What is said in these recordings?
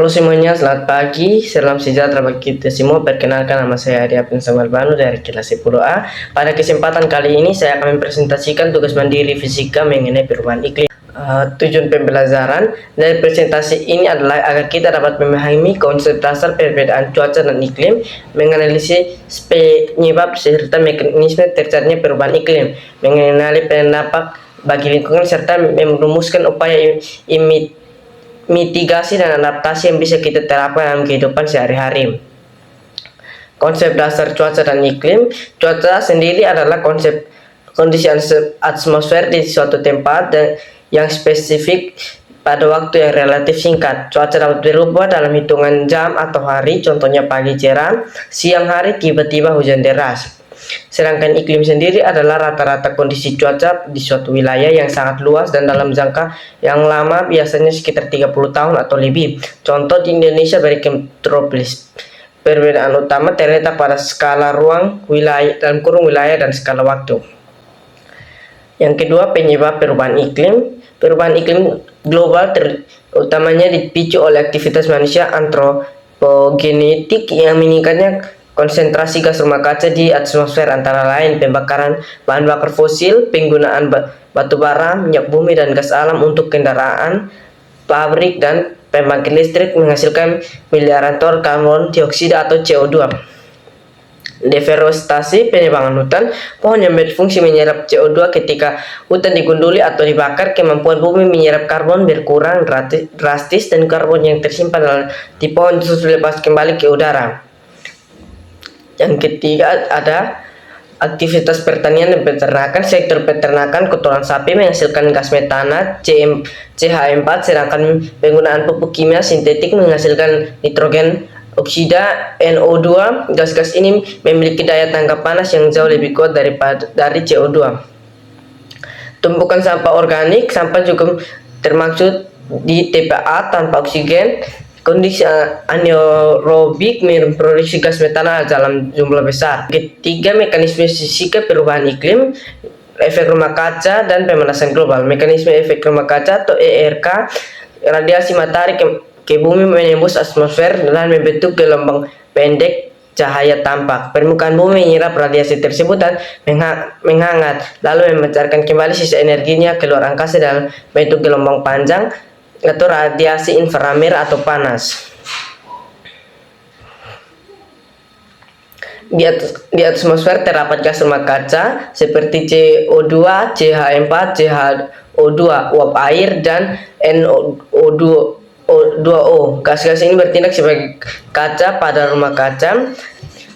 Halo semuanya, selamat pagi, salam sejahtera bagi kita semua. Perkenalkan, nama saya Arya Pensamalbanu dari kelas 10A. Pada kesempatan kali ini saya akan mempresentasikan tugas mandiri fisika mengenai perubahan iklim. Tujuan pembelajaran dari presentasi ini adalah agar kita dapat memahami konsep dasar perbedaan cuaca dan iklim, menganalisis penyebab serta mekanisme terjadinya perubahan iklim, mengenali pendapat bagi lingkungan serta merumuskan upaya mitigasi dan adaptasi yang bisa kita terapkan dalam kehidupan sehari-hari. Konsep dasar cuaca dan iklim. Cuaca sendiri adalah kondisi atmosfer di suatu tempat dan yang spesifik pada waktu yang relatif singkat. Cuaca dapat berubah dalam hitungan jam atau hari, contohnya pagi cerah, siang hari tiba-tiba hujan deras. Sedangkan iklim sendiri adalah rata-rata kondisi cuaca di suatu wilayah yang sangat luas dan dalam jangka yang lama, biasanya sekitar 30 tahun atau lebih. Contoh di Indonesia beriklim tropis. Perbedaan utama terletak pada skala ruang, wilayah, dalam kurung wilayah dan skala waktu. Yang kedua, penyebab perubahan iklim. Perubahan iklim global utamanya dipicu oleh aktivitas manusia antropogenetik yang meningkatnya konsentrasi gas rumah kaca di atmosfer, antara lain pembakaran bahan bakar fosil, penggunaan batu bara, minyak bumi, dan gas alam untuk kendaraan, pabrik, dan pembangkit listrik menghasilkan miliaran ton karbon dioksida atau CO2. Deforestasi, penebangan hutan. Pohon yang berfungsi menyerap CO2 ketika hutan digunduli atau dibakar, kemampuan bumi menyerap karbon berkurang drastis dan karbon yang tersimpan di pohon justru dilepas kembali ke udara. Yang ketiga ada aktivitas pertanian dan peternakan. Sektor peternakan, kotoran sapi menghasilkan gas metana CH4, sedangkan penggunaan pupuk kimia sintetik menghasilkan nitrogen oksida NO2. Gas-gas ini memiliki daya tangkap panas yang jauh lebih kuat dari CO2. Tumpukan sampah organik. Sampah juga termaksud di TPA tanpa oksigen. Kondisi anaerobik memproduksi gas metana dalam jumlah besar. Ketiga, mekanisme fisika perubahan iklim, efek rumah kaca dan pemanasan global. Mekanisme efek rumah kaca atau ERK, radiasi matahari ke bumi menembus atmosfer dan membentuk gelombang pendek cahaya tampak. Permukaan bumi menyerap radiasi tersebut dan menghangat, lalu memancarkan kembali sisa energinya keluar angkasa dalam bentuk gelombang panjang atau radiasi inframerah atau panas. Di atmosfer terdapat gas rumah kaca seperti CO2, CH4, CH2, uap air, dan NO2O. Gas-gas ini bertindak sebagai kaca pada rumah kaca.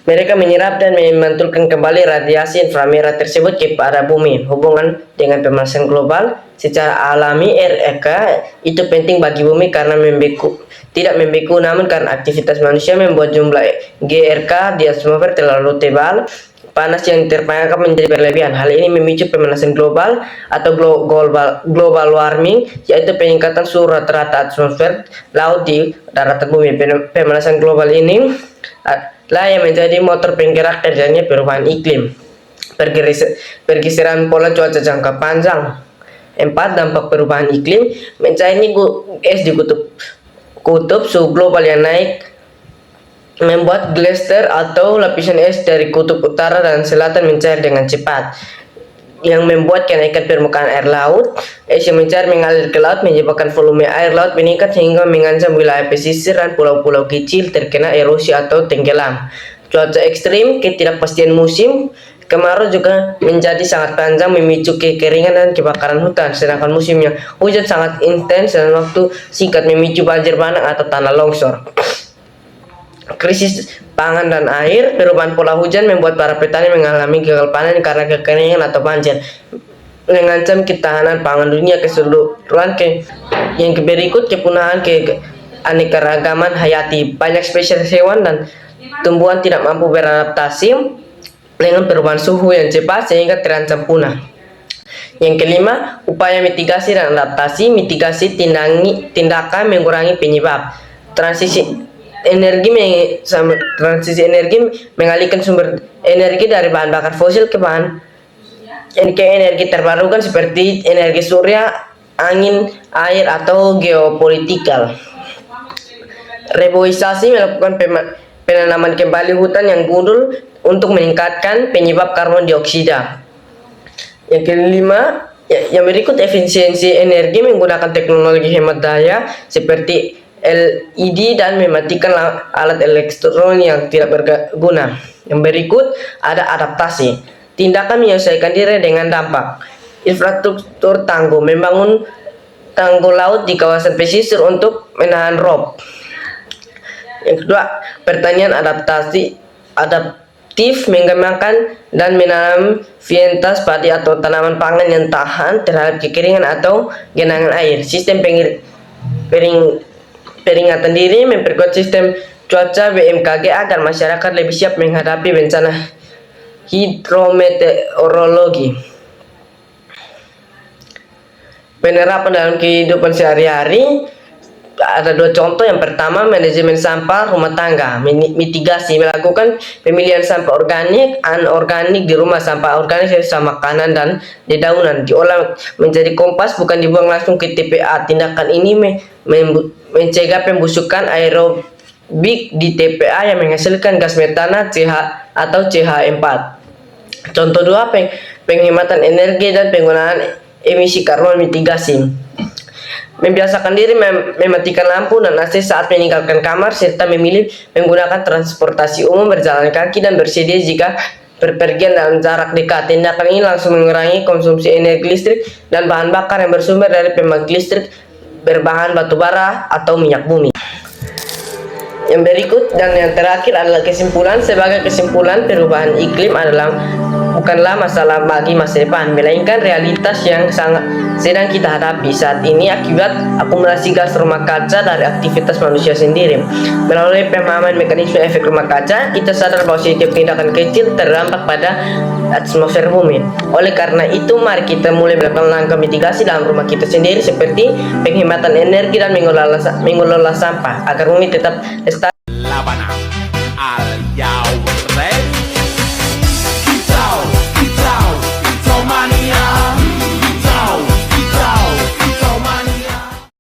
Mereka menyerap dan memantulkan kembali radiasi inframerah tersebut kepada bumi. Hubungan dengan pemanasan global secara alami, REK itu penting bagi bumi karena tidak membeku, namun karena aktivitas manusia membuat jumlah GRK di atmosfer terlalu tebal, panas yang terperangkap menjadi berlebihan. Hal ini memicu pemanasan global atau global warming, yaitu peningkatan suhu rata-rata atmosfer laut di daratan bumi. Pemanasan global ini lah yang menjadi motor penggerak terjadinya perubahan iklim. Pergeseran pola cuaca jangka panjang. 4. Dampak perubahan iklim. Mencairnya es di kutub suhu global yang naik membuat glacier atau lapisan es dari kutub utara dan selatan mencair dengan cepat, yang membuat kenaikan permukaan air laut. Es yang mencair mengalir ke laut menyebabkan volume air laut meningkat hingga mengancam wilayah pesisir dan pulau-pulau kecil terkena erosi atau tenggelam. Cuaca ekstrim, ketidakpastian musim. Kemarau juga menjadi sangat panjang, memicu kekeringan dan kebakaran hutan, sedangkan musimnya hujan sangat intens dan waktu singkat memicu banjir bandang atau tanah longsor. Krisis pangan dan air. Perubahan pola hujan membuat para petani mengalami gagal panen karena kekeringan atau banjir, mengancam ketahanan pangan dunia keseluruhan. Yang berikut, kepunahan keanekaragaman hayati. Banyak spesies hewan dan tumbuhan tidak mampu beradaptasi dengan perubahan suhu yang cepat sehingga terancam punah. Yang kelima, upaya mitigasi dan adaptasi. Mitigasi, tindakan mengurangi penyebab. Transisi energi mengalihkan sumber energi dari bahan bakar fosil ke energi terbarukan seperti energi surya, angin, air, atau geopolitikal. Reboisasi melakukan penanaman kembali hutan yang gundul untuk meningkatkan penyebab karbon dioksida. Yang kelima, yang berikut efisiensi energi menggunakan teknologi hemat daya seperti LED dan mematikan alat elektronik yang tidak berguna. Yang berikut ada adaptasi, tindakan menyelesaikan diri dengan dampak. Infrastruktur tangguh, membangun tanggul laut di kawasan pesisir untuk menahan rob. Yang kedua, pertanian adaptif, mengembangkan dan menanam varietas padi atau tanaman pangan yang tahan terhadap kekeringan atau genangan air. Sistem peringatan dini, memperkuat sistem cuaca BMKG agar masyarakat lebih siap menghadapi bencana hidrometeorologi. Penerapan dalam kehidupan sehari-hari ada dua contoh. Yang pertama, manajemen sampah rumah tangga, mitigasi, melakukan pemilihan sampah organik, anorganik di rumah. Sampah organik sisa makanan dan dedaunan diolah menjadi kompas, bukan dibuang langsung ke TPA. Tindakan ini mencegah pembusukan aerobik di TPA yang menghasilkan gas metana atau CH4. Contoh dua, penghematan energi dan penggunaan emisi karbon mitigasi. Membiasakan diri mematikan lampu dan AC saat meninggalkan kamar, serta memilih menggunakan transportasi umum, berjalan kaki, dan bersedia jika berpergian dalam jarak dekat. Tindakan ini langsung mengurangi konsumsi energi listrik dan bahan bakar yang bersumber dari pembangkit listrik berbahan batu bara atau minyak bumi. Yang berikut dan yang terakhir adalah kesimpulan. Sebagai kesimpulan, perubahan iklim bukanlah masalah bagi masa depan, melainkan realitas yang sedang kita hadapi saat ini akibat akumulasi gas rumah kaca dari aktivitas manusia sendiri. Melalui pemahaman mekanisme efek rumah kaca, kita sadar bahwa setiap tindakan kecil terdampak pada atmosfer bumi. Oleh karena itu, mari kita mulai melakukan langkah mitigasi dalam rumah kita sendiri, seperti penghematan energi dan mengelola sampah agar bumi tetap lestari